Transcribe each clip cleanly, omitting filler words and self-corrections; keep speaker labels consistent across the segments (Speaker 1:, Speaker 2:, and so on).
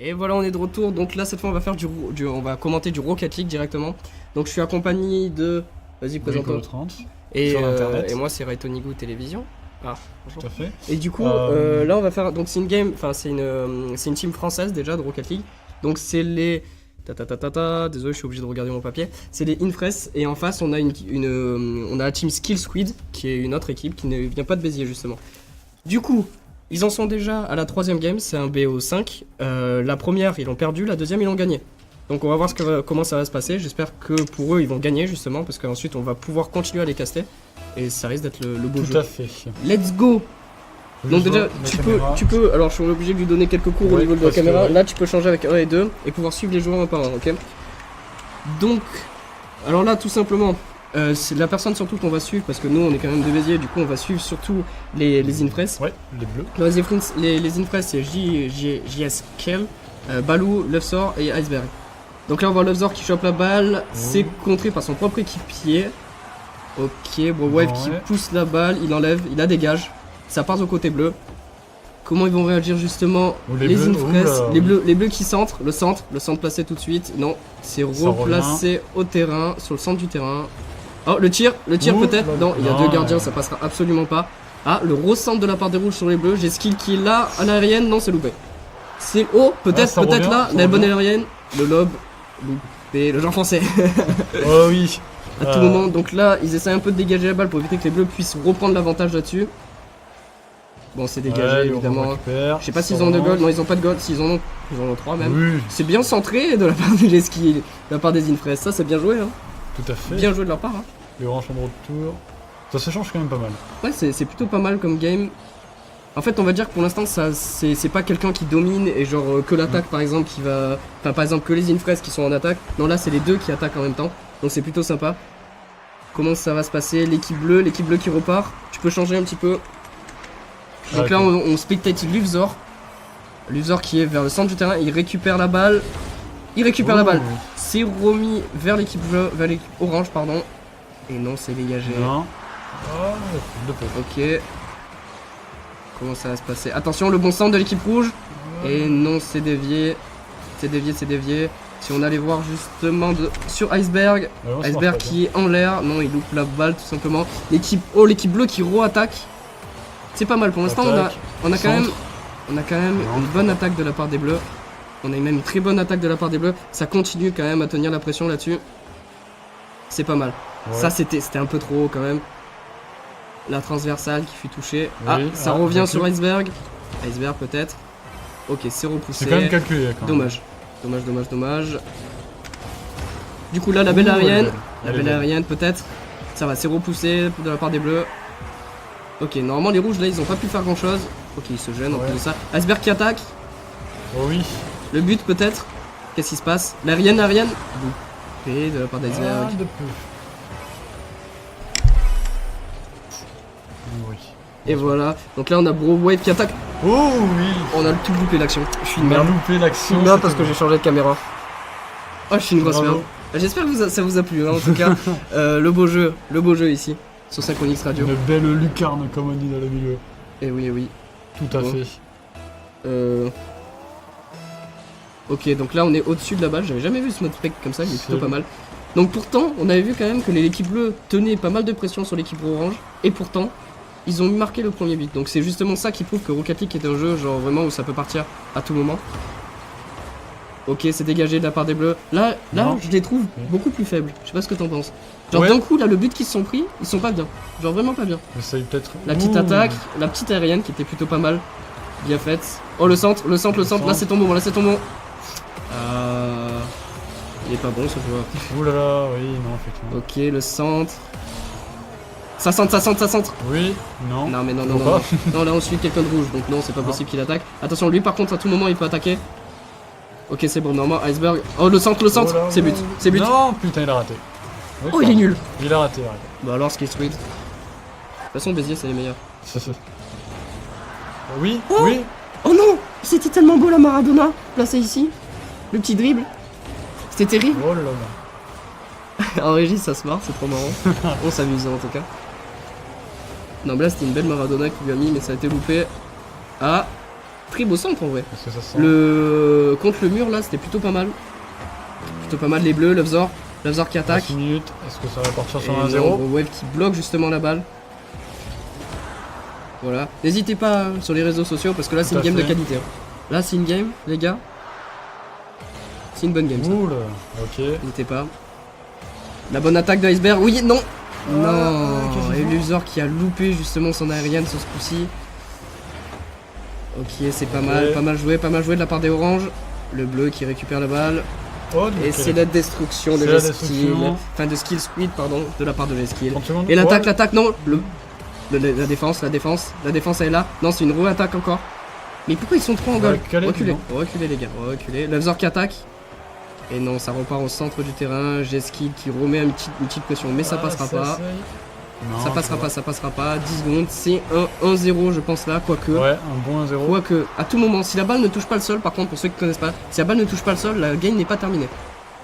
Speaker 1: Et voilà, on est de retour. Donc là, cette fois, on va faire on va commenter du Rocket League directement. Donc je suis accompagné de... Vas-y, présente-toi. Et moi, c'est Raitonigo Télévision. Ah, bonjour.
Speaker 2: Tout à fait.
Speaker 1: Et du coup, là, on va faire... Donc c'est une game... Enfin, c'est une team française, déjà, de Rocket League. Donc c'est les... Désolé, je suis obligé de regarder mon papier. C'est les Infres. Et en face, on a on a la team Skill Squid, qui est une autre équipe qui ne vient pas de Béziers, justement. Du coup... Ils en sont déjà à la troisième game, c'est un BO5. La première, ils l'ont perdu, la deuxième, ils l'ont gagné. Donc on va voir comment ça va se passer. J'espère que pour eux, ils vont gagner justement, parce qu'ensuite, on va pouvoir continuer à les caster. Et ça risque d'être le beau jeu.
Speaker 2: Tout à fait.
Speaker 1: Let's go! Donc déjà, tu peux, alors je suis obligé de lui donner quelques cours au niveau de la caméra. Là, tu peux changer avec 1 et 2 et pouvoir suivre les joueurs un par un, ok? Donc, alors là, tout simplement... c'est la personne surtout qu'on va suivre parce que nous on est quand même de Béziers, du coup on va suivre surtout les Infres.
Speaker 2: Ouais, les bleus.
Speaker 1: Les Infres c'est JS Kel, Balou, Lufzor et Iceberg. Donc là on voit Lufzor qui chope la balle, c'est contré par son propre équipier. Ok, bon Wave qui pousse la balle, il enlève, il la dégage, ça part au côté bleu. Comment ils vont réagir justement les Infres, les bleus qui centrent, le centre placé tout de suite, non, c'est replacé au terrain, sur le centre du terrain. Oh, le tir peut-être. Non, il y a deux gardiens, ça passera absolument pas. Ah, le recentre de la part des rouges sur les bleus. J'ai skill qui est là, à l'aérienne. Non, c'est loupé. C'est oh, peut-être là, la bonne aérienne. Le lob, loupé. Le genre français.
Speaker 2: Oh oui.
Speaker 1: À tout moment. Donc là, ils essaient un peu de dégager la balle pour éviter que les bleus puissent reprendre l'avantage là-dessus. Bon, c'est dégagé évidemment. Je sais pas s'ils ont de gold. Non, ils ont pas de gold. S'ils en ont, ils en ont 3 même. Oui. C'est bien centré de la part des J-Ski, de la part des Infres. Ça, c'est bien joué. Hein.
Speaker 2: Tout à fait.
Speaker 1: Bien joué de leur part. Hein.
Speaker 2: Les oranges en retour. Ça se change quand même pas mal.
Speaker 1: Ouais, c'est plutôt pas mal comme game. En fait, on va dire que pour l'instant, c'est pas quelqu'un qui domine et genre que l'attaque par exemple qui va. Enfin, par exemple, que les Infres qui sont en attaque. Non, là, c'est les deux qui attaquent en même temps. Donc, c'est plutôt sympa. Comment ça va se passer? L'équipe bleue qui repart. Tu peux changer un petit peu. Donc là, on spectate Lufzor. Lufzor qui est vers le centre du terrain. Il récupère la balle. La balle. C'est remis vers l'équipe bleue, vers l'équipe orange, pardon. Et non, c'est dégagé. Non. Ok. Comment ça va se passer? Attention, le bon centre de l'équipe rouge. Et non, c'est dévié. C'est dévié. Si on allait voir justement sur Iceberg. Iceberg qui est en l'air. Non, il loupe la balle tout simplement. L'équipe bleue qui re-attaque. C'est pas mal pour l'instant. On a quand même une bonne attaque de la part des bleus. On a même une très bonne attaque de la part des bleus. Ça continue quand même à tenir la pression là-dessus. C'est pas mal. Ouais. Ça, c'était un peu trop haut quand même. La transversale qui fut touchée. Oui, ça revient sur Iceberg. Iceberg peut-être. Ok, c'est repoussé.
Speaker 2: C'est quand même calculé.
Speaker 1: Dommage. Du coup là, la belle aérienne. La belle aérienne peut-être. Ça va, c'est repoussé de la part des bleus. Ok, normalement les rouges là, ils ont pas pu faire grand-chose. Ok, ils se gênent en plus de ça. Iceberg qui attaque.
Speaker 2: Oh oui.
Speaker 1: Le but peut-être. Qu'est-ce qui se passe? L'aérienne. Loupé de la part d'Iceberg.
Speaker 2: Oui.
Speaker 1: Et voilà. Donc là on a Bro Wave qui attaque.
Speaker 2: Oh oui.
Speaker 1: On a tout loupé l'action. Je suis une merde.
Speaker 2: Je
Speaker 1: suis parce que j'ai changé de caméra. Oh, je suis une grosse merde. J'espère que ça vous a plu hein, en tout cas. Le beau jeu ici. Sur Synchronix Radio.
Speaker 2: Une belle lucarne comme on dit dans le milieu.
Speaker 1: Et oui.
Speaker 2: Tout à fait.
Speaker 1: Ok, donc là on est au-dessus de la balle, j'avais jamais vu ce mode spec comme ça, il est plutôt pas mal. Donc pourtant, on avait vu quand même que l'équipe bleue tenait pas mal de pression sur l'équipe orange, et pourtant, ils ont marqué le premier but. Donc c'est justement ça qui prouve que Rocket League est un jeu genre vraiment où ça peut partir à tout moment. Ok, c'est dégagé de la part des bleus. Là je les trouve beaucoup plus faibles, je sais pas ce que t'en penses. Genre d'un coup, là le but qu'ils se sont pris, ils sont pas bien, genre vraiment pas bien.
Speaker 2: Essaye peut-être.
Speaker 1: La petite attaque, la petite aérienne qui était plutôt pas mal, bien faite. Oh le centre, là c'est ton moment, Il est pas bon ce joueur.
Speaker 2: Oulala, oui, non, effectivement.
Speaker 1: Ok, le centre. Ça centre.
Speaker 2: Oui, non.
Speaker 1: Non, mais non. Non, là on suit quelqu'un de rouge, donc non, c'est pas possible qu'il attaque. Attention, lui par contre, à tout moment, il peut attaquer. Ok, c'est bon, normalement, Iceberg. Oh, le centre, c'est but.
Speaker 2: Non, putain, il a raté.
Speaker 1: Oh, il est nul.
Speaker 2: Il a raté.
Speaker 1: Bah alors, Skill Squid. De toute façon, Béziers, c'est les meilleurs.
Speaker 2: Oui.
Speaker 1: Oh non, c'était tellement beau la Maradona, placé ici. Le petit dribble. C'était terrible.
Speaker 2: Oh là là.
Speaker 1: En régie, ça se marre, c'est trop marrant. On s'amuse en tout cas. Non, mais là, c'était une belle Maradona qui lui a mis, mais ça a été loupé. Ah, très beau centre en vrai.
Speaker 2: Est-ce que ça sent
Speaker 1: Contre le mur là, c'était plutôt pas mal. Plutôt pas mal les bleus, Lovezor qui attaque.
Speaker 2: 6 minutes, est-ce que ça va partir sur
Speaker 1: Et
Speaker 2: un
Speaker 1: non,
Speaker 2: 0?
Speaker 1: Wave qui bloque justement la balle. Voilà. N'hésitez pas sur les réseaux sociaux parce que là c'est
Speaker 2: Tout
Speaker 1: une
Speaker 2: à
Speaker 1: game de
Speaker 2: fait.
Speaker 1: qualité. Hein. Là c'est une game, les gars. C'est une bonne game ça.
Speaker 2: Oula, ok.
Speaker 1: N'hésitez pas. La bonne attaque d'Iceberg. Oui, non. Non.
Speaker 2: quasiment.
Speaker 1: Et Lovezor qui a loupé justement son aérienne sur ce coup-ci. Ok, c'est pas mal, pas mal joué de la part des oranges. Le bleu qui récupère la balle.
Speaker 2: Oh,
Speaker 1: Et
Speaker 2: ok.
Speaker 1: c'est la destruction de
Speaker 2: C'est la
Speaker 1: Skill.
Speaker 2: destruction.
Speaker 1: Enfin de Skill Squid, pardon, de la part de Skill.
Speaker 2: 30 secondes.
Speaker 1: Et l'attaque,
Speaker 2: Ouais.
Speaker 1: l'attaque, non. La défense elle est là. Non, c'est une re-attaque encore. Mais pourquoi ils sont trop en
Speaker 2: On va
Speaker 1: goal?
Speaker 2: caler,
Speaker 1: Reculez,
Speaker 2: non
Speaker 1: reculez les gars, reculez. Lovezor qui attaque. Et non, ça repart au centre du terrain. Skill qui remet une petite pression, mais ça
Speaker 2: Ah,
Speaker 1: passera pas.
Speaker 2: essaye. Non,
Speaker 1: Ça passera
Speaker 2: va.
Speaker 1: pas, ça passera pas. 10 secondes, c'est un 1-0 je pense là, quoique.
Speaker 2: Ouais, un bon 1-0.
Speaker 1: Quoique, à tout moment, si la balle ne touche pas le sol, par contre, pour ceux qui connaissent pas, si la balle ne touche pas le sol, la game n'est pas terminée.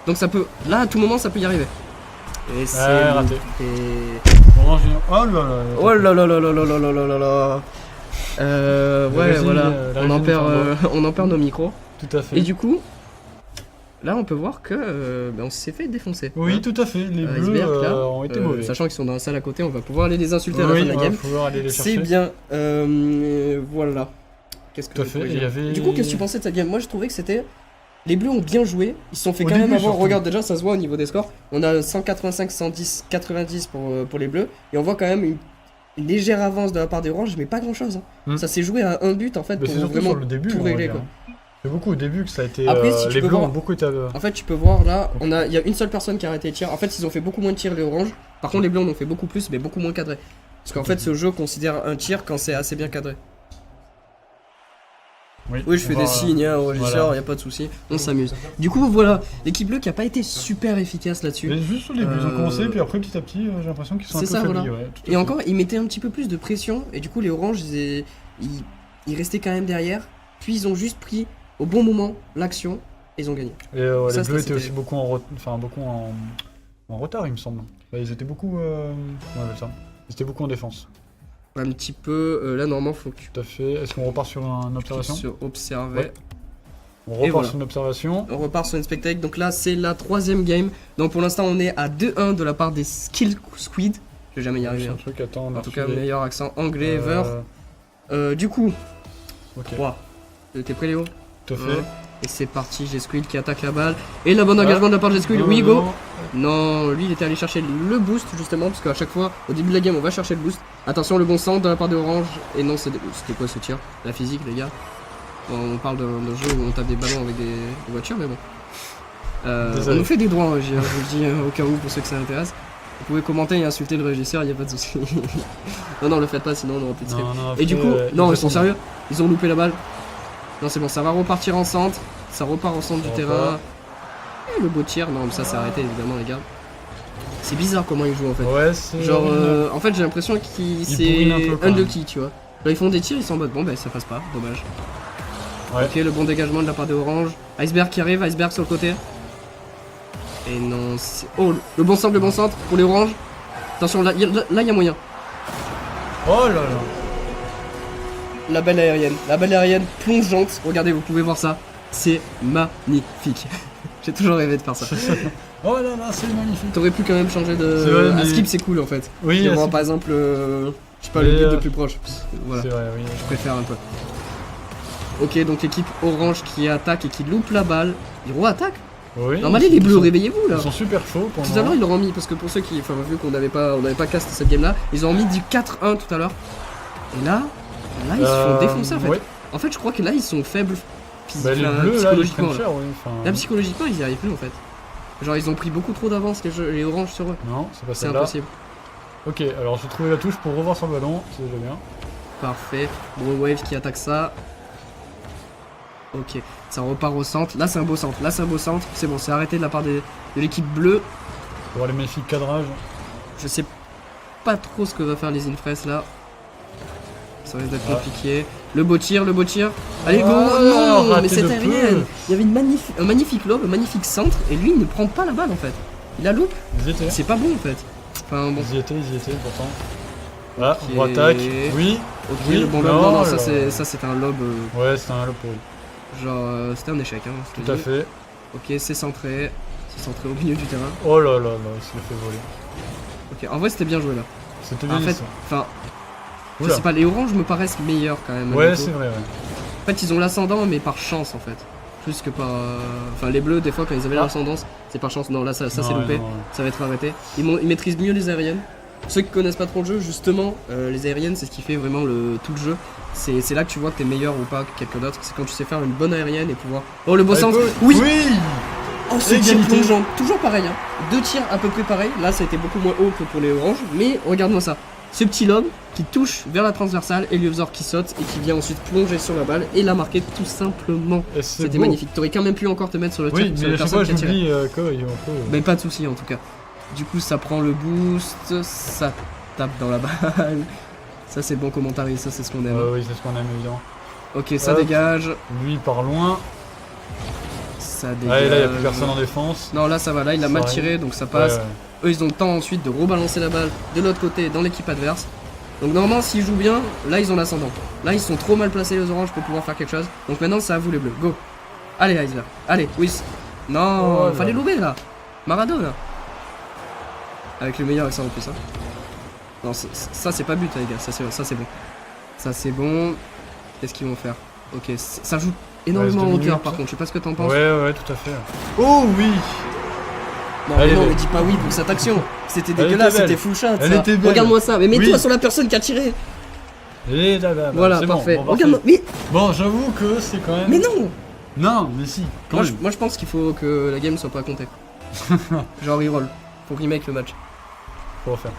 Speaker 1: Donc ça peut, là, à tout moment, ça peut y arriver. Et c'est
Speaker 2: raté.
Speaker 1: Et...
Speaker 2: Orange, oh là là.
Speaker 1: Oh là là là là là là là là là là. Ouais,
Speaker 2: résine,
Speaker 1: voilà,
Speaker 2: la
Speaker 1: on en
Speaker 2: résine
Speaker 1: perd,
Speaker 2: est
Speaker 1: on en perd nos micros.
Speaker 2: Tout à fait.
Speaker 1: Et du coup, là, on peut voir que, on s'est fait défoncer.
Speaker 2: Oui,
Speaker 1: Hein.
Speaker 2: tout à fait. Les bleus
Speaker 1: Iceberg, là,
Speaker 2: ont été mauvais.
Speaker 1: Sachant qu'ils sont dans la salle à côté, on va pouvoir aller les insulter à la
Speaker 2: Oui,
Speaker 1: fin de
Speaker 2: on
Speaker 1: la
Speaker 2: va
Speaker 1: game.
Speaker 2: pouvoir aller les chercher.
Speaker 1: C'est bien. Voilà. Qu'est-ce que
Speaker 2: Tout à
Speaker 1: je
Speaker 2: fait,
Speaker 1: pourrais
Speaker 2: il y
Speaker 1: dire
Speaker 2: avait-
Speaker 1: Du coup, qu'est-ce que tu pensais de cette game? Moi, je trouvais que c'était. Les Bleus ont bien joué. Ils se sont fait
Speaker 2: Au
Speaker 1: quand même
Speaker 2: début,
Speaker 1: avoir.
Speaker 2: surtout.
Speaker 1: Regarde, déjà, ça se voit au niveau des scores. On a 185, 110, 90 pour les Bleus. Et on voit quand même une légère avance de la part des Oranges, mais pas grand chose. Ça s'est joué à un but en fait
Speaker 2: Mais
Speaker 1: pour
Speaker 2: c'est surtout
Speaker 1: vraiment
Speaker 2: sur le début,
Speaker 1: tout
Speaker 2: on va
Speaker 1: régler
Speaker 2: dire.
Speaker 1: quoi.
Speaker 2: C'est beaucoup au début que ça a été.
Speaker 1: Après, si tu
Speaker 2: les
Speaker 1: peux
Speaker 2: bleus
Speaker 1: voir-
Speaker 2: ont beaucoup été.
Speaker 1: En fait, tu peux voir là, il y a une seule personne qui a arrêté les tirs. En fait, ils ont fait beaucoup moins de tirs les Oranges. Par contre, les Bleus en ont fait beaucoup plus, mais beaucoup moins cadré. Parce qu'en fait, ce jeu considère un tir quand c'est assez bien cadré. Oui, je
Speaker 2: on
Speaker 1: fais
Speaker 2: va-
Speaker 1: des signes hein, au régisseur,
Speaker 2: voilà.
Speaker 1: y a pas de souci, on s'amuse. Du coup, voilà, l'équipe bleue qui a pas été super efficace là-dessus.
Speaker 2: Mais juste au début, ils ont commencé, puis après petit à petit, j'ai l'impression qu'ils sont un peu
Speaker 1: C'est ça,
Speaker 2: faiblis.
Speaker 1: voilà.
Speaker 2: Ouais, tout à
Speaker 1: Et
Speaker 2: fait.
Speaker 1: encore, ils mettaient un petit peu plus de pression, et du coup, les Oranges, ils restaient quand même derrière. Puis ils ont juste pris au bon moment l'action, et ils ont gagné.
Speaker 2: Et
Speaker 1: Ça,
Speaker 2: les bleus
Speaker 1: c'était
Speaker 2: étaient aussi beaucoup en retard, il me semble. Bah, ils étaient beaucoup. Ouais, ça. Ils étaient beaucoup en défense.
Speaker 1: Un petit peu, là, normalement, faut que tu
Speaker 2: Tout à fait. Est-ce qu'on repart sur une
Speaker 1: cliques
Speaker 2: observation?
Speaker 1: sur observer.
Speaker 2: Ouais. On repart
Speaker 1: voilà.
Speaker 2: sur une observation.
Speaker 1: On repart sur une spectacle, donc là, c'est la 3ème game. Donc pour l'instant, on est à 2-1 de la part des Skill Squid. Je vais jamais y arriver.
Speaker 2: C'est un
Speaker 1: hein.
Speaker 2: truc, attends, on a
Speaker 1: En tout cas,
Speaker 2: reçu les-
Speaker 1: meilleur accent anglais ever.
Speaker 2: Euh,
Speaker 1: Du coup,
Speaker 2: Ok,
Speaker 1: 3. T'es prêt, Léo?
Speaker 2: tout à fait.
Speaker 1: Et c'est parti, j'ai Squid qui attaque la balle. Et la bonne engagement de la part de Squid. Oui, go! Non, lui il était allé chercher le boost justement, parce qu'à chaque fois, au début de la game, on va chercher le boost. Attention, le bon centre de la part de Orange. Et non, c'était quoi ce tir? La physique, les gars. Bon, on parle d'un jeu où on tape des ballons avec des voitures, mais bon. On
Speaker 2: Désolé.
Speaker 1: nous fait des droits, je vous le dis au cas où, pour ceux que ça intéresse. Vous pouvez commenter et insulter le régisseur, il n'y a pas de souci. non, le faites pas, sinon on aura plus de stream.
Speaker 2: Non,
Speaker 1: Et du coup,
Speaker 2: après,
Speaker 1: non,
Speaker 2: il
Speaker 1: ils sont
Speaker 2: faut-
Speaker 1: sérieux. Ils ont loupé la balle. Non, c'est bon, ça va repartir en centre. Ça repart au centre du
Speaker 2: Ça
Speaker 1: terrain.
Speaker 2: repart.
Speaker 1: Et le beau tir, non, mais ça s'est arrêté évidemment, les gars. C'est bizarre comment ils jouent en fait.
Speaker 2: Ouais, c'est.
Speaker 1: Genre, en fait, j'ai l'impression qu'ils c'est
Speaker 2: bourrinent un peu, quand même.
Speaker 1: unlucky, tu vois. Là, ils font des tirs, ils sont en mode bon, bah ça passe pas, dommage.
Speaker 2: Ouais.
Speaker 1: Ok, le bon dégagement de la part de Orange. Iceberg qui arrive, Iceberg sur le côté. Et non, c'est. Oh, le bon centre pour les Oranges. Attention, là, là, y a moyen.
Speaker 2: Oh là là.
Speaker 1: La balle aérienne plongeante. Regardez, vous pouvez voir ça. C'est magnifique. J'ai toujours rêvé de faire ça.
Speaker 2: Oh là là, c'est magnifique.
Speaker 1: T'aurais pu quand même changer de.
Speaker 2: C'est vrai,
Speaker 1: À
Speaker 2: mais-
Speaker 1: skip, c'est cool en fait.
Speaker 2: Oui,
Speaker 1: Et
Speaker 2: à
Speaker 1: voir,
Speaker 2: skip.
Speaker 1: par exemple, je sais pas,
Speaker 2: Et,
Speaker 1: le but de plus proche. Voilà,
Speaker 2: C'est vrai, oui.
Speaker 1: je préfère un peu. Ok, donc l'équipe orange qui attaque et qui loupe la balle. Ils re-attaquent.
Speaker 2: Oui.
Speaker 1: Normalement, les bleus, réveillez-vous là.
Speaker 2: Ils sont super chauds pour
Speaker 1: Tout à l'heure, ils l'ont mis parce que pour ceux qui. Enfin, vu qu'on n'avait pas cast cette game là, ils ont mis du 4-1 tout à l'heure. Et là, ils se font défoncer en fait.
Speaker 2: Ouais.
Speaker 1: En fait, je crois que là, ils sont faibles
Speaker 2: Bah, les
Speaker 1: enfin,
Speaker 2: bleus, là, ils
Speaker 1: psychologiquement.
Speaker 2: prennent
Speaker 1: Là.
Speaker 2: cher, oui. Enfin,
Speaker 1: Là, psychologiquement, ils y arrivent plus en fait. Genre, ils ont pris beaucoup trop d'avance les oranges sur eux.
Speaker 2: Non, c'est pas
Speaker 1: C'est
Speaker 2: celle-là.
Speaker 1: impossible.
Speaker 2: Ok, alors j'ai trouvé la touche pour revoir sur le ballon, c'est déjà bien.
Speaker 1: Parfait. Bon, Wave qui attaque ça. Ok, ça repart au centre. Là, c'est un beau centre. C'est bon, c'est arrêté de la part de l'équipe bleue.
Speaker 2: Pour voir les magnifiques cadrages.
Speaker 1: Je sais pas trop ce que va faire les Infres là. Ça risque d'être
Speaker 2: Ah.
Speaker 1: compliqué. Le beau tir. Allez, go!
Speaker 2: Ah,
Speaker 1: Non,
Speaker 2: raté
Speaker 1: mais cette
Speaker 2: de
Speaker 1: aérienne.
Speaker 2: peu.
Speaker 1: Il y avait un magnifique lob, un magnifique centre, et lui, il ne prend pas la balle en fait. Il la loupe.
Speaker 2: Ils y étaient.
Speaker 1: C'est pas bon en fait. Enfin bon.
Speaker 2: Ils y étaient pourtant. Voilà,
Speaker 1: Ok.
Speaker 2: on attaque. Oui.
Speaker 1: Ok,
Speaker 2: Oui,
Speaker 1: le bon lob,
Speaker 2: non,
Speaker 1: non,
Speaker 2: alors.
Speaker 1: ça c'est un lob,
Speaker 2: Ouais, c'était un lob pour lui.
Speaker 1: genre, c'était un échec, hein, je te
Speaker 2: Tout à
Speaker 1: dis.
Speaker 2: fait.
Speaker 1: Ok, c'est centré au milieu du terrain.
Speaker 2: Oh là là là, il se le fait voler.
Speaker 1: Ok, en vrai c'était bien joué là.
Speaker 2: C'était
Speaker 1: En
Speaker 2: bien
Speaker 1: fait,
Speaker 2: ça.
Speaker 1: enfin, je
Speaker 2: Oula.
Speaker 1: sais pas, les oranges me paraissent meilleurs quand même.
Speaker 2: Ouais,
Speaker 1: malgré
Speaker 2: c'est
Speaker 1: tout.
Speaker 2: vrai, ouais.
Speaker 1: En fait, ils ont l'ascendant, mais par chance en fait. Plus que par. Enfin, les bleus, des fois, quand ils avaient
Speaker 2: Ah.
Speaker 1: l'ascendance, c'est par chance. Non, là, ça c'est
Speaker 2: Non,
Speaker 1: loupé.
Speaker 2: non, ouais.
Speaker 1: Ça va être arrêté. Ils maîtrisent mieux les aériennes. Ceux qui connaissent pas trop le jeu, justement, les aériennes, c'est ce qui fait vraiment tout le jeu. C'est là que tu vois que t'es meilleur ou pas que quelqu'un d'autre. C'est quand tu sais faire une bonne aérienne et pouvoir. Oh, le beau
Speaker 2: Allez,
Speaker 1: sens.
Speaker 2: Paul.
Speaker 1: Oui.
Speaker 2: Oui.
Speaker 1: Oh, ce tir
Speaker 2: Égalité.
Speaker 1: plongeant. Toujours pareil, hein. Deux tirs à peu près pareil. Là, ça a été beaucoup moins haut que pour les oranges. Mais regarde-moi ça. Ce petit lobe qui touche vers la transversale et Liovzor qui saute et qui vient ensuite plonger sur la balle et la marquer tout simplement.
Speaker 2: Et c'est
Speaker 1: C'était
Speaker 2: beau.
Speaker 1: magnifique. T'aurais quand même pu encore te mettre sur le tir
Speaker 2: Oui,
Speaker 1: sur
Speaker 2: mais
Speaker 1: la
Speaker 2: à chaque
Speaker 1: personne
Speaker 2: fois
Speaker 1: qui a tiré.
Speaker 2: j'oublie qu'il faut.
Speaker 1: Mais pas de souci en tout cas. Du coup, ça prend le boost, ça tape dans la balle. Ça, c'est bon commentaire, ça, c'est ce qu'on aime.
Speaker 2: Oui, c'est ce qu'on aime évidemment.
Speaker 1: Ok, ça
Speaker 2: Hop.
Speaker 1: dégage.
Speaker 2: Lui par loin.
Speaker 1: Ça dégage.
Speaker 2: Allez, là, il n'y a plus personne en défense.
Speaker 1: Non, là, ça va. Là, il a
Speaker 2: Ça
Speaker 1: mal
Speaker 2: arrive.
Speaker 1: tiré, donc ça passe.
Speaker 2: Ouais, ouais.
Speaker 1: Eux, ils ont le temps ensuite de rebalancer la balle de l'autre côté dans l'équipe adverse. Donc, normalement, s'ils jouent bien, là, ils ont l'ascendant. Là, ils sont trop mal placés, les oranges, pour pouvoir faire quelque chose. Donc, maintenant, c'est à vous, les bleus. Go. Allez, Isla. Allez, Whis. Non,
Speaker 2: Oh là.
Speaker 1: fallait louper, là. Maradona. Avec le meilleur accent en plus, hein. Non, ça, c'est pas but, les gars. Ça, c'est bon. Ça, c'est bon. Qu'est-ce qu'ils vont faire? Ok, ça joue énormément en
Speaker 2: Reste 2
Speaker 1: hauteur,
Speaker 2: minutes.
Speaker 1: par contre. Je sais pas ce que t'en penses.
Speaker 2: Ouais, ouais, tout à fait. Oh oui.
Speaker 1: Non,
Speaker 2: Elle
Speaker 1: mais non,
Speaker 2: est
Speaker 1: mais
Speaker 2: belle.
Speaker 1: dis pas oui pour cette action. C'était
Speaker 2: Elle
Speaker 1: dégueulasse,
Speaker 2: était belle.
Speaker 1: c'était full shot.
Speaker 2: Elle
Speaker 1: ça.
Speaker 2: était belle.
Speaker 1: Regarde-moi ça, mais mets-toi
Speaker 2: Oui.
Speaker 1: sur la personne qui a tiré.
Speaker 2: Et là,
Speaker 1: Voilà,
Speaker 2: c'est
Speaker 1: parfait.
Speaker 2: Bon, bon,
Speaker 1: Regarde-moi,
Speaker 2: parfait.
Speaker 1: mais,
Speaker 2: Bon, j'avoue que c'est quand même.
Speaker 1: mais non.
Speaker 2: Non, mais si, quand même.
Speaker 1: Moi, je pense qu'il faut que la game soit pas comptée. Genre reroll. Faut remake le match.
Speaker 2: Faut refaire.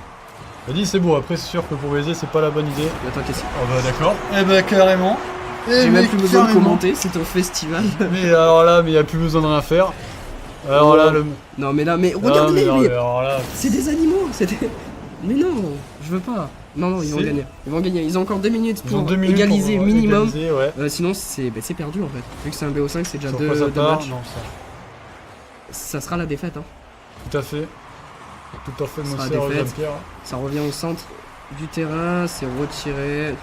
Speaker 2: Elle dit c'est beau, après c'est sûr que pour baiser c'est pas la bonne idée.
Speaker 1: Mais attends, qu'est-ce que
Speaker 2: Oh bah d'accord. Eh bah carrément.
Speaker 1: j'ai même plus besoin de commenter, c'est un festival.
Speaker 2: Mais alors là, mais y a plus besoin de rien faire. Alors
Speaker 1: Oh.
Speaker 2: là, le.
Speaker 1: Non, mais là, mais
Speaker 2: Ah,
Speaker 1: regarde-les,
Speaker 2: mais
Speaker 1: mais
Speaker 2: alors là.
Speaker 1: c'est des animaux. C'est des... Mais non, je veux pas. Non, non, ils vont
Speaker 2: C'est-
Speaker 1: gagner. Ils vont gagner. Ils ont encore 2 minutes
Speaker 2: Ils ont
Speaker 1: pour
Speaker 2: 2 minutes
Speaker 1: égaliser
Speaker 2: pour
Speaker 1: minimum.
Speaker 2: égaliser, ouais.
Speaker 1: Sinon, c'est perdu en fait. Vu que c'est un BO5, c'est déjà
Speaker 2: Sur
Speaker 1: 2
Speaker 2: quoi ça part
Speaker 1: matchs.
Speaker 2: Non,
Speaker 1: Ça sera la défaite. Hein.
Speaker 2: tout à fait. Tout à fait,
Speaker 1: Ce
Speaker 2: mon
Speaker 1: sera
Speaker 2: cher
Speaker 1: la défaite.
Speaker 2: Jean-Pierre.
Speaker 1: Ça revient au centre du terrain, c'est retiré.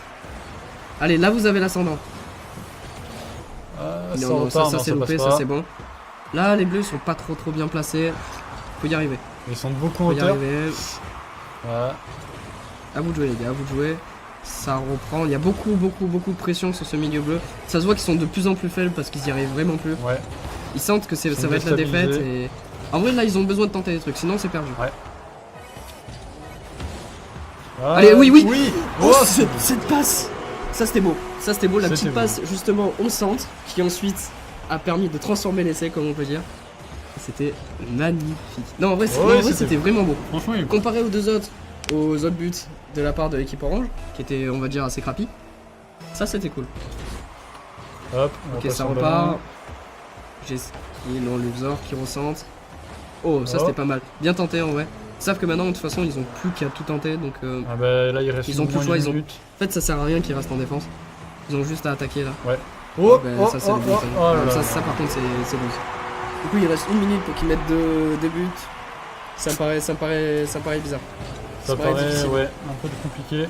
Speaker 1: Allez, là vous avez l'ascendant.
Speaker 2: Ah,
Speaker 1: Non,
Speaker 2: ça
Speaker 1: non,
Speaker 2: repart,
Speaker 1: ça
Speaker 2: non,
Speaker 1: c'est
Speaker 2: ça
Speaker 1: loupé,
Speaker 2: passe
Speaker 1: ça
Speaker 2: pas.
Speaker 1: c'est bon. Là, les bleus ils sont pas trop bien placés. Faut y arriver.
Speaker 2: Ils sont beaucoup en
Speaker 1: Faut y
Speaker 2: hauteur.
Speaker 1: arriver.
Speaker 2: Voilà.
Speaker 1: À vous de jouer, les gars, à vous de jouer. Ça reprend. Il y a beaucoup de pression sur ce milieu bleu. Ça se voit qu'ils sont de plus en plus faibles parce qu'ils y arrivent vraiment plus.
Speaker 2: Ouais.
Speaker 1: Ils sentent que ça
Speaker 2: sont
Speaker 1: va être la défaite.
Speaker 2: déstabilisés.
Speaker 1: Et... En vrai, là, ils ont besoin de tenter des trucs, sinon c'est perdu.
Speaker 2: Ah,
Speaker 1: Allez, oui, oui.
Speaker 2: Oui.
Speaker 1: Oh,
Speaker 2: Oh,
Speaker 1: cette passe! Ça c'était beau. Ça c'était beau, la
Speaker 2: C'était
Speaker 1: petite
Speaker 2: beau.
Speaker 1: passe justement au centre qui ensuite a permis de transformer l'essai, comme on peut dire. C'était magnifique. Non, en vrai,
Speaker 2: Ouais,
Speaker 1: en vrai,
Speaker 2: c'était
Speaker 1: c'était vraiment beau.
Speaker 2: franchement, il est
Speaker 1: Comparé aux deux autres, aux autres buts de la part de l'équipe orange, qui étaient, on va dire, assez crapis, ça c'était cool.
Speaker 2: Hop, on
Speaker 1: Ok,
Speaker 2: repasse
Speaker 1: ça
Speaker 2: en
Speaker 1: repart.
Speaker 2: ballon.
Speaker 1: J'ai non, Luvzor qui recentre. Oh, ça
Speaker 2: Oh.
Speaker 1: c'était pas mal. Bien tenté en vrai. Ils savent que maintenant, de toute façon, ils ont plus qu'à tout tenter, donc
Speaker 2: Ah bah là il reste
Speaker 1: Ils ont plus le
Speaker 2: moins
Speaker 1: choix,
Speaker 2: une
Speaker 1: ils ont-
Speaker 2: minute.
Speaker 1: en fait, ça sert à rien qu'ils restent en défense. Ils ont juste à attaquer là.
Speaker 2: Oh,
Speaker 1: Ben,
Speaker 2: oh,
Speaker 1: ça c'est
Speaker 2: oh,
Speaker 1: le but.
Speaker 2: oh,
Speaker 1: hein.
Speaker 2: oh là là.
Speaker 1: Ça par contre c'est bon. Du coup il reste 1 minute pour qu'ils mettent deux buts. Ça me paraît bizarre.
Speaker 2: Ça
Speaker 1: paraît
Speaker 2: paraît
Speaker 1: difficile.
Speaker 2: ouais, un peu compliqué.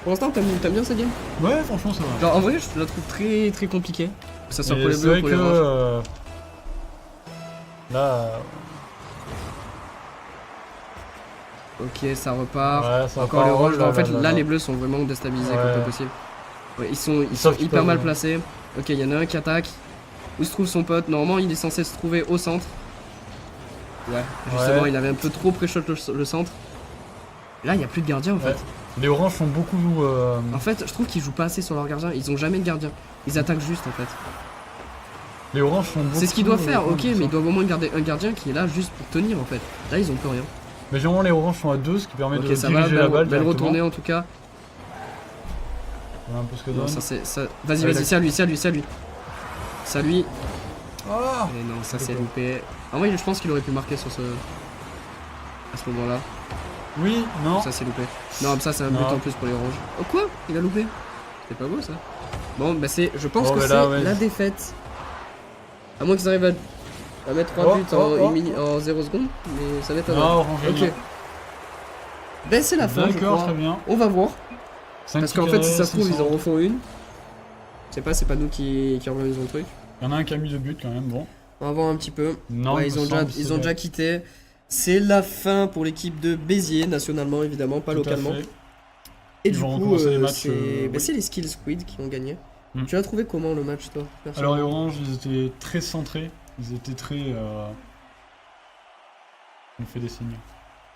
Speaker 1: Pour l'instant t'aimes bien cette game?
Speaker 2: Ouais, franchement ça va.
Speaker 1: Genre en vrai je la trouve très compliquée. Que ça soit
Speaker 2: Et
Speaker 1: pour les
Speaker 2: c'est
Speaker 1: bleus ou
Speaker 2: vrai
Speaker 1: pour
Speaker 2: que
Speaker 1: les oranges.
Speaker 2: là,
Speaker 1: Ok ça repart.
Speaker 2: ouais, ça
Speaker 1: Encore les
Speaker 2: part,
Speaker 1: oranges.
Speaker 2: oh là
Speaker 1: En fait
Speaker 2: là
Speaker 1: là
Speaker 2: là.
Speaker 1: les bleus sont vraiment déstabilisés
Speaker 2: Ouais.
Speaker 1: comme pas possible. Ouais, ils sont
Speaker 2: savent qu'ils
Speaker 1: hyper
Speaker 2: peuvent,
Speaker 1: mal
Speaker 2: hein.
Speaker 1: placés. Ok il y en a un qui attaque. Où se trouve son pote? Normalement il est censé se trouver au centre. Ouais, justement
Speaker 2: Ouais.
Speaker 1: il avait un peu trop pré-shot le centre. Là il n'y a plus de gardien en fait.
Speaker 2: Ouais. Les oranges sont beaucoup.
Speaker 1: En fait, je trouve qu'ils jouent pas assez sur leur gardien. Ils ont jamais de gardien. Ils attaquent juste en fait.
Speaker 2: Les oranges sont beaucoup.
Speaker 1: C'est ce qu'ils doivent faire, ok, mais
Speaker 2: ça.
Speaker 1: ils doivent au moins garder un gardien qui est là juste pour tenir en fait. Là, ils ont plus rien.
Speaker 2: Mais généralement les oranges sont à 2, ce qui permet
Speaker 1: Ok,
Speaker 2: de
Speaker 1: ça va,
Speaker 2: diriger la balle
Speaker 1: belle
Speaker 2: directement.
Speaker 1: retournée en tout cas.
Speaker 2: Voilà un peu ce que
Speaker 1: Non,
Speaker 2: donne.
Speaker 1: ça c'est. Ça... Vas-y,
Speaker 2: Ouais,
Speaker 1: vas-y, c'est à lui, c'est à lui, c'est à lui. C'est à lui.
Speaker 2: Ah
Speaker 1: Et non, ça
Speaker 2: C'est
Speaker 1: c'est
Speaker 2: pas.
Speaker 1: loupé. En vrai, je pense qu'il aurait pu marquer sur ce. À ce moment-là.
Speaker 2: Oui, non.
Speaker 1: Ça c'est loupé. Non, mais ça c'est un but
Speaker 2: Non.
Speaker 1: en plus pour les oranges. Oh quoi? Il a loupé? C'était pas beau ça. Bon, bah c'est. Je pense
Speaker 2: Bon,
Speaker 1: que
Speaker 2: bah
Speaker 1: c'est
Speaker 2: là, ouais.
Speaker 1: la défaite. À moins qu'ils arrivent à mettre 3
Speaker 2: Oh,
Speaker 1: buts
Speaker 2: oh,
Speaker 1: en,
Speaker 2: oh,
Speaker 1: en 0 secondes, mais ça va être
Speaker 2: Non, orange
Speaker 1: Ok.
Speaker 2: non.
Speaker 1: Ben c'est la fin, je
Speaker 2: D'accord,
Speaker 1: crois.
Speaker 2: très bien.
Speaker 1: On va voir.
Speaker 2: Cinq
Speaker 1: Parce qu'en fait,
Speaker 2: tickets,
Speaker 1: si ça se trouve, ils en
Speaker 2: 600.
Speaker 1: refont une. C'est pas nous qui organisons le truc.
Speaker 2: Il y en a un qui a mis de but quand même, bon.
Speaker 1: On va voir un petit peu.
Speaker 2: Non,
Speaker 1: Ouais,
Speaker 2: il me semble,
Speaker 1: ils ont déjà quitté. C'est la fin pour l'équipe de Béziers, nationalement évidemment, pas
Speaker 2: tout à
Speaker 1: localement.
Speaker 2: fait.
Speaker 1: Et
Speaker 2: Ils
Speaker 1: du
Speaker 2: vont
Speaker 1: coup,
Speaker 2: recommencer les matchs,
Speaker 1: c'est
Speaker 2: oui.
Speaker 1: c'est les Skills Squid qui ont gagné.
Speaker 2: Hmm.
Speaker 1: Tu as trouvé comment le match, toi
Speaker 2: Alors les Oranges, ils étaient très centrés. Ils étaient très... Il me fait des signes.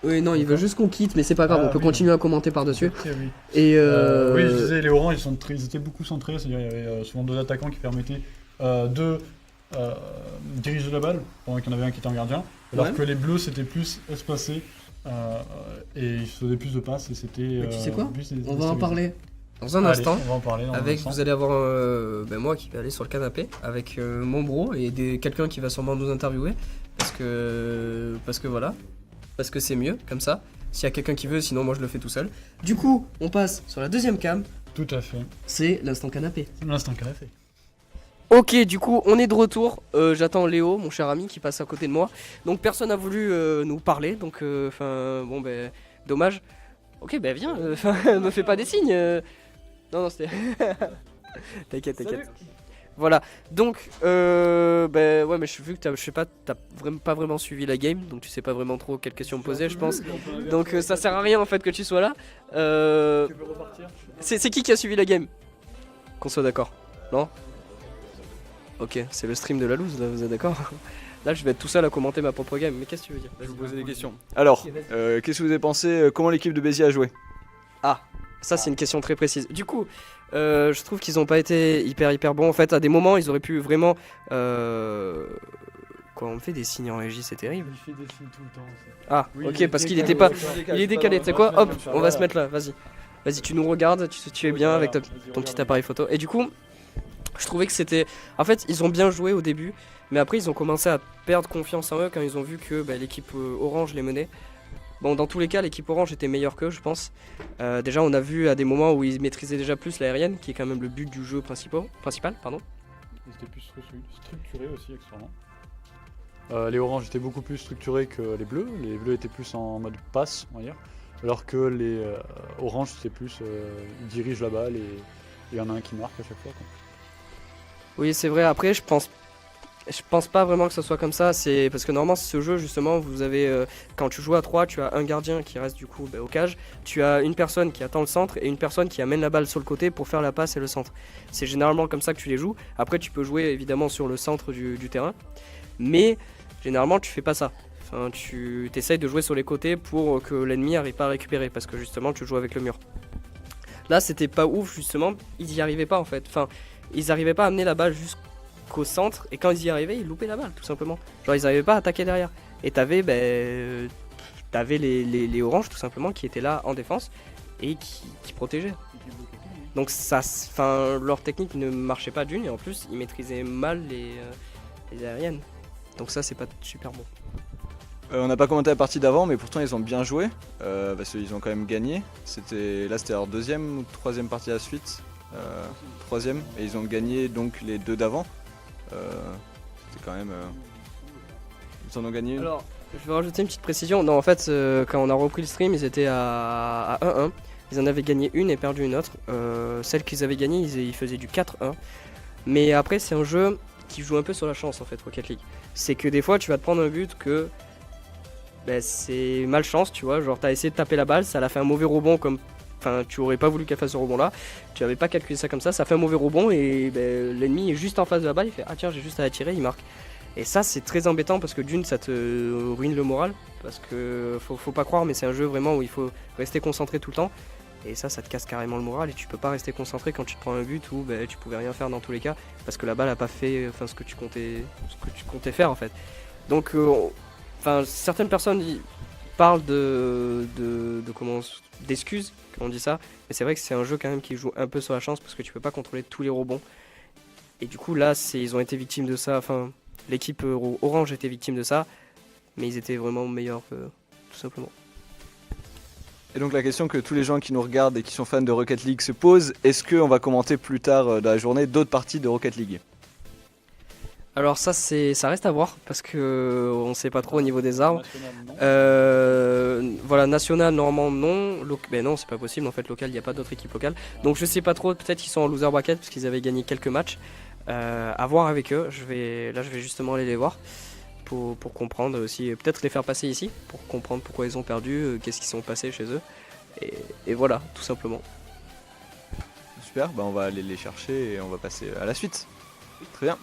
Speaker 1: Oui, non, il veut juste qu'on quitte, mais c'est pas grave, on peut
Speaker 2: oui.
Speaker 1: continuer à commenter par-dessus.
Speaker 2: Ok, oui.
Speaker 1: Et
Speaker 2: Oui, je disais, les Oranges, ils étaient beaucoup centrés, c'est-à-dire il y avait souvent deux attaquants qui permettaient de diriger la balle, pendant qu'il y en avait un qui était en gardien, alors
Speaker 1: Ouais.
Speaker 2: que les Bleus, c'était plus espacé, et ils faisaient plus de passes, et c'était...
Speaker 1: Mais tu sais quoi
Speaker 2: plus
Speaker 1: on va en
Speaker 2: déstabilisé.
Speaker 1: parler dans un
Speaker 2: Allez,
Speaker 1: instant.
Speaker 2: on va en parler dans un
Speaker 1: Avec,
Speaker 2: instant.
Speaker 1: vous allez avoir moi qui vais aller sur le canapé avec mon bro et quelqu'un qui va sûrement nous interviewer parce que voilà, parce que c'est mieux comme ça. S'il y a quelqu'un qui veut, sinon moi je le fais tout seul. Du coup, on passe sur la deuxième cam,
Speaker 2: Tout à fait.
Speaker 1: c'est l'instant canapé.
Speaker 2: C'est l'instant canapé.
Speaker 1: Ok, du coup, on est de retour. J'attends Léo, mon cher ami, qui passe à côté de moi. Donc personne n'a voulu nous parler, donc bon ben dommage. Ok, ben viens, me fais pas des signes. Non, c'était. T'inquiète. Voilà, donc, ben ouais, mais vu que t'as pas vraiment suivi la game, donc tu sais pas vraiment trop quelles questions me poser, je pense. Donc ça sert à rien en fait que tu sois là.
Speaker 2: Tu peux repartir?
Speaker 1: C'est qui a suivi la game? Qu'on soit d'accord, non? Ok, c'est le stream de la loose là, vous êtes d'accord? Là, je vais être tout seul à commenter ma propre game, mais qu'est-ce que tu veux dire?
Speaker 3: Je vais vous poser des questions. Alors, qu'est-ce que vous avez pensé comment l'équipe de Béziers a joué?
Speaker 1: Ah, ça c'est une question très précise. Du coup, je trouve qu'ils ont pas été hyper bons. En fait, à des moments, ils auraient pu vraiment. Quoi, on me fait des signes en régie, c'est terrible.
Speaker 2: Il fait des signes tout le temps.
Speaker 1: Ah,
Speaker 2: Oui,
Speaker 1: ok,
Speaker 2: il est
Speaker 1: parce qu'il
Speaker 2: décalé,
Speaker 1: était pas.
Speaker 2: d'accord.
Speaker 1: Il est décalé, tu sais quoi? Hop, on va se mettre là, vas-y. Vas-y, tu nous regardes, tu es bien avec ton petit appareil photo. Et du coup, je trouvais que c'était. En fait, ils ont bien joué au début, mais après, ils ont commencé à perdre confiance en eux quand ils ont vu que l'équipe Orange les menait. Bon, dans tous les cas, l'équipe Orange était meilleure qu'eux, je pense. Déjà, on a vu à des moments où ils maîtrisaient déjà plus l'aérienne, qui est quand même le but du jeu principal. Pardon.
Speaker 2: Ils étaient plus structurés aussi, extrêmement. Les Oranges étaient beaucoup plus structurés que les Bleus. Les Bleus étaient plus en mode passe, on va dire. Alors que les Oranges, c'était plus. Ils dirigent la balle et il y en a un qui marque à chaque fois, quoi.
Speaker 1: Oui, c'est vrai. Après, je pense pas vraiment que ce soit comme ça. C'est parce que normalement, ce jeu, justement, vous avez quand tu joues à 3, tu as un gardien qui reste du coup au cage. Tu as une personne qui attend le centre et une personne qui amène la balle sur le côté pour faire la passe et le centre. C'est généralement comme ça que tu les joues. Après, tu peux jouer évidemment sur le centre du terrain, mais généralement, tu fais pas ça. Enfin, tu essayes de jouer sur les côtés pour que l'ennemi n'arrive pas à récupérer parce que justement, tu joues avec le mur. Là, c'était pas ouf, justement. Ils y arrivaient pas en fait. Enfin, ils arrivaient pas à amener la balle jusqu'au centre et quand ils y arrivaient, ils loupaient la balle tout simplement. Genre, ils arrivaient pas à attaquer derrière. Et t'avais les oranges tout simplement qui étaient là en défense et qui protégeaient. Donc leur technique ne marchait pas d'une et en plus ils maîtrisaient mal les aériennes. Donc ça c'est pas super bon.
Speaker 3: On n'a pas commenté la partie d'avant, mais pourtant ils ont bien joué, parce qu'ils ont quand même gagné. Là c'était leur deuxième ou troisième partie à la suite, troisième, et ils ont gagné donc les deux d'avant. C'était quand même... Ils en ont gagné une.
Speaker 1: Alors je vais rajouter une petite précision. Non en fait quand on a repris le stream ils étaient à 1-1. Ils en avaient gagné une et perdu une autre. Celle qu'ils avaient gagnée ils faisaient du 4-1. Mais après c'est un jeu qui joue un peu sur la chance en fait Rocket League. C'est que des fois tu vas te prendre un but que c'est malchance, tu vois, genre t'as essayé de taper la balle, ça l'a fait un mauvais rebond comme... Enfin, tu aurais pas voulu qu'elle fasse ce rebond là, tu avais pas calculé ça comme ça fait un mauvais rebond et l'ennemi est juste en face de la balle, il fait ah tiens j'ai juste à la tirer, il marque. Et ça c'est très embêtant parce que d'une ça te ruine le moral, parce que faut pas croire mais c'est un jeu vraiment où il faut rester concentré tout le temps. Et ça te casse carrément le moral et tu peux pas rester concentré quand tu te prends un but où tu pouvais rien faire dans tous les cas parce que la balle a pas fait ce que tu comptais faire en fait. Donc certaines personnes parlent d'excuses, comme on dit ça, mais c'est vrai que c'est un jeu quand même qui joue un peu sur la chance parce que tu peux pas contrôler tous les rebonds. Et du coup là ils ont été victimes de ça, enfin l'équipe Orange était victime de ça, mais ils étaient vraiment meilleurs tout simplement.
Speaker 3: Et donc la question que tous les gens qui nous regardent et qui sont fans de Rocket League se posent, est-ce qu'on va commenter plus tard dans la journée d'autres parties de Rocket League?
Speaker 1: Alors ça reste à voir parce que on sait pas trop au niveau des arbres. voilà, national, normalement non. Mais non, c'est pas possible. En fait, local, il n'y a pas d'autres équipes locales. Donc je sais pas trop. Peut-être qu'ils sont en loser bracket parce qu'ils avaient gagné quelques matchs. À voir avec eux. Je vais justement aller les voir pour comprendre aussi. Peut-être les faire passer ici pour comprendre pourquoi ils ont perdu, qu'est-ce qui sont passés chez eux. Et voilà, tout simplement.
Speaker 3: Super, bah on va aller les chercher et on va passer à la suite. Très bien.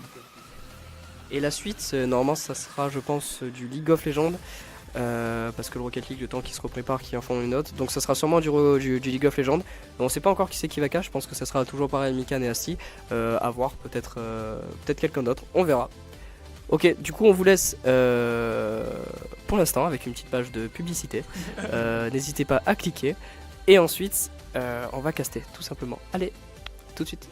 Speaker 1: Et la suite, normalement, ça sera, je pense, du League of Legends. Parce que le Rocket League, le temps qu'ils se repréparent, qu'ils en font une autre. Donc ça sera sûrement du League of Legends. On sait pas encore qui c'est qui va cash. Je pense que ça sera toujours pareil, Mikan et Asti. À voir, peut-être quelqu'un d'autre. On verra. Ok, du coup on vous laisse pour l'instant avec une petite page de publicité. N'hésitez pas à cliquer. Et ensuite, on va caster, tout simplement. Allez, tout de suite.